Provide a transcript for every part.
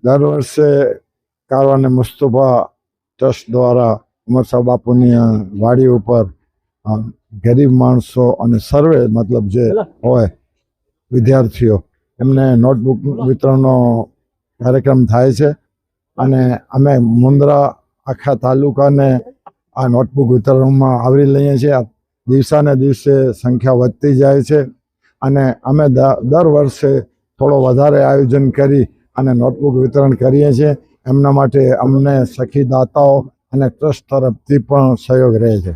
દર વર્ષે કારવાને મુસ્તફા ટ્રસ્ટ દ્વારા ઉમર સાહેબ બાપુની વાડી ઉપર ગરીબ માણસો અને સર્વે મતલબ જે હોય વિદ્યાર્થીઓ એમને નોટબુક વિતરણનો કાર્યક્રમ થાય છે અને અમે મુન્દ્રા આખા તાલુકાને આ નોટબુક વિતરણમાં આવરી લઈએ છીએ. દિવસાને દિવસે સંખ્યા વધતી જાય છે અને અમે દર વર્ષે થોડો વધારે આયોજન કરી અને નોટબુક વિતરણ કરીએ છીએ. એમના માટે અમને સખી દાતાઓ અને ટ્રસ્ટ તરફથી પણ સહયોગ રહે છે.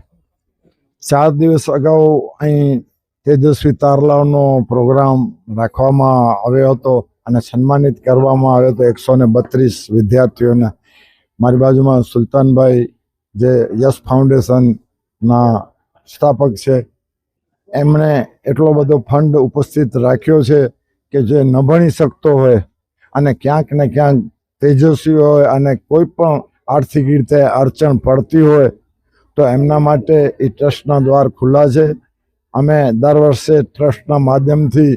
4 દિવસ અગાઉ અહીં તેજસ્વી તારલાઓનો પ્રોગ્રામ રાખવામાં આવ્યો હતો અને સન્માનિત કરવામાં આવ્યો હતો 132 વિદ્યાર્થીઓને. મારી બાજુમાં સુલતાનભાઈ જે યશ ફાઉન્ડેશનના સ્થાપક છે, એમણે એટલો બધો ફંડ ઉપસ્થિત રાખ્યો છે કે જે ન ભણી શકતો હોય અને ક્યાંક ને ક્યાંક તેજસ્વી હોય અને કોઈ પણ આર્થિક રીતે અડચણ પડતી હોય તો એમના માટે એ ટ્રસ્ટના દ્વાર ખુલ્લા છે. અમે દર વર્ષે ટ્રસ્ટના માધ્યમથી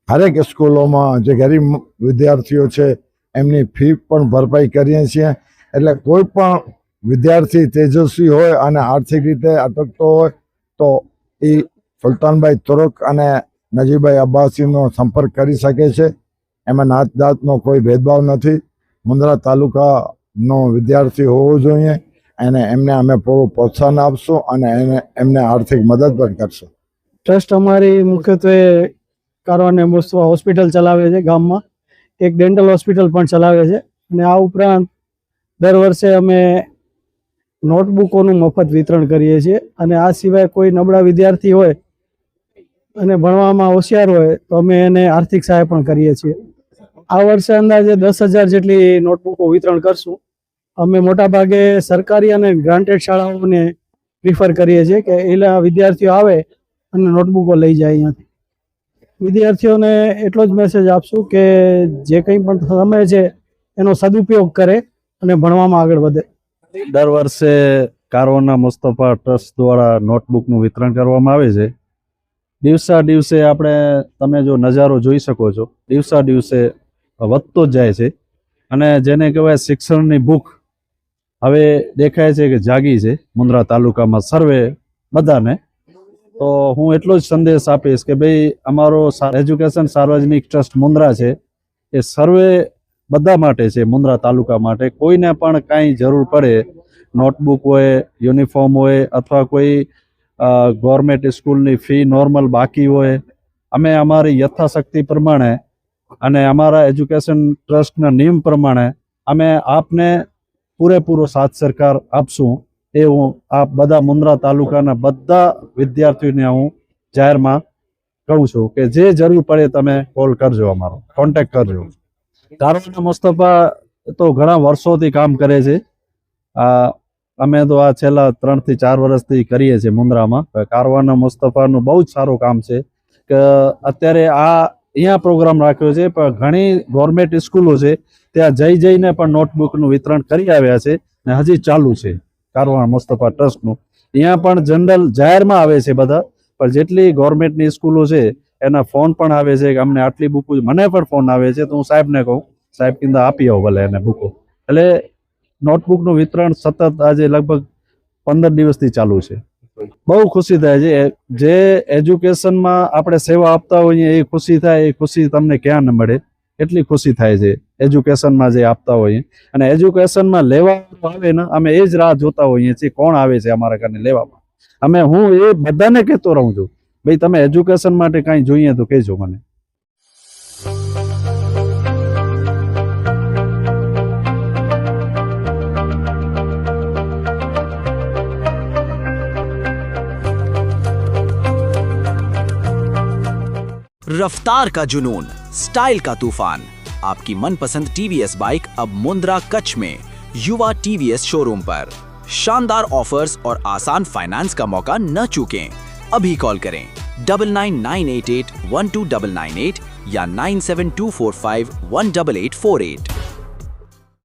હરેક સ્કૂલોમાં જે ગરીબ વિદ્યાર્થીઓ છે એમની ફી પણ ભરપાઈ કરીએ છીએ. એટલે કોઈ પણ વિદ્યાર્થી તેજસ્વી હોય અને આર્થિક રીતે અટકતો હોય તો એ સુલતાનભાઈ તુરક અને નજીભાઈ અબ્બાસીનો સંપર્ક કરી શકે છે. એમાં નાત જાતનો કોઈ ભેદભાવ નથી. મુન્દ્રા તાલુકાનો વિદ્યાર્થી હોવો જોઈએ અને એમને અમે પૂરું પ્રોત્સાહન આપશું અને એમને આર્થિક મદદ પણ કરશું. ટ્રસ્ટ અમારી મુખ્યત્વે કારવાને મુસ્તફા હોસ્પિટલ ચલાવે છે ગામમાં, એક ડેન્ટલ હોસ્પિટલ પણ ચલાવે છે અને આ ઉપરાંત દર વર્ષે અમે નોટબુકોનું મફત વિતરણ કરીએ છીએ અને આ સિવાય કોઈ નબળા વિદ્યાર્થી હોય અને ભણવામાં હોશિયાર હોય તો અમે એને આર્થિક સહાય પણ કરીએ છીએ. આ વર્ષે અંદાજે 10,000 જેટલી નોટબુકો વિતરણ કરશું. અમે મોટાભાગે સરકારી અને ગ્રાન્ટેડ શાળાઓને પ્રિફર કરીએ છીએ કે એલા વિદ્યાર્થીઓ આવે અને નોટબુકો લઈ જાય અહીંયાથી. વિદ્યાર્થીઓને એટલો જ મેસેજ આપશું કે જે કંઈ પણ સમય છે એનો સદુપયોગ કરે અને ભણવામાં આગળ વધે. દર વર્ષે કારવાના મુસ્તફા ટ્રસ્ટ દ્વારા નોટબુકનું વિતરણ કરવામાં આવે છે. દિવસા દિવસે આપણે તમે જો નજારો જોઈ શકો છો, દિવસા દિવસે વધતો જ જાય છે અને જેને કહેવાય શિક્ષણની ભૂખ હવે દેખાય છે કે જાગી છે મુન્દ્રા તાલુકામાં સર્વે બધાને. તો હું એટલો જ સંદેશ આપીશ કે ભાઈ અમારો એજ્યુકેશન સાર્વજનિક ટ્રસ્ટ મુન્દ્રા છે એ સર્વે બધા માટે છે, મુન્દ્રા તાલુકા માટે. કોઈને પણ કાંઈ જરૂર પડે, નોટબુક હોય, યુનિફોર્મ હોય અથવા કોઈ ગવર્મેન્ટ સ્કૂલની ફી નોર્મલ બાકી હોય, અમે અમારી યથાશક્તિ પ્રમાણે અને અમારા એજ્યુકેશન ટ્રસ્ટના નિયમ પ્રમાણે અમે આપને પૂરેપૂરો સાથ સરકાર આપશું. એ હું આપ બધા મુન્દ્રા તાલુકાના બધા વિદ્યાર્થીઓને હું જાહેરમાં કહું છું કે જે જરૂર પડે તમે કોલ કરજો, અમારો કોન્ટેક્ટ કરજો. કારવાના મુસ્તફા તો ઘણા વર્ષોથી કામ કરે છે. અમે તો આ છેલ્લા 3 થી 4 વર્ષથી કરીએ છીએ મુન્દ્રામાં. કારવાના મુસ્તફાનું બહુ જ સારું કામ છે કે અત્યારે અહીંયા પ્રોગ્રામ રાખ્યો છે પણ ઘણી ગવર્મેન્ટ સ્કૂલો છે ત્યાં જઈને પણ નોટબુકનું વિતરણ કરી આવ્યા છે ને હજી ચાલુ છે કારવાના મુસ્તફા ટ્રસ્ટનું. અહીંયા પણ જનરલ જાહેરમાં આવે છે બધા, પણ જેટલી ગવર્મેન્ટની સ્કૂલો છે એના ફોન પણ આવે છે કે અમને આટલી બુકો, મને પણ ફોન આવે છે તો હું સાહેબને કહું, સાહેબ કીધા આપી આવો ભલે એને બુકો. એટલે નોટબુકનું વિતરણ સતત આજે લગભગ 15 દિવસથી ચાલુ છે. બહુ ખુશી થાય છે. જે એજ્યુકેશનમાં આપણે સેવા આપતા હોઈએ એ ખુશી થાય, એ ખુશી તમને ક્યાં ન મળે એટલી ખુશી થાય છે એજ્યુકેશનમાં જે આપતા હોઈએ. અને એજ્યુકેશનમાં લેવા આવે ને અમે એ જ રાહ જોતા હોઈએ છીએ કોણ આવે છે અમારા ઘરને લેવામાં. હું એ બધાને કહેતો રહું છું ભાઈ તમે એજ્યુકેશન માટે કાંઈ જોઈએ તો કહેજો મને. रफ्तार का जुनून, स्टाइल का तूफान, आपकी मनपसंद टीवीएस बाइक अब मुंद्रा कच्छ में युवा टीवीएस शोरूम पर। शानदार ऑफर्स और आसान फाइनेंस का मौका न चूकें। अभी कॉल करें 9998812998 या 9724518848।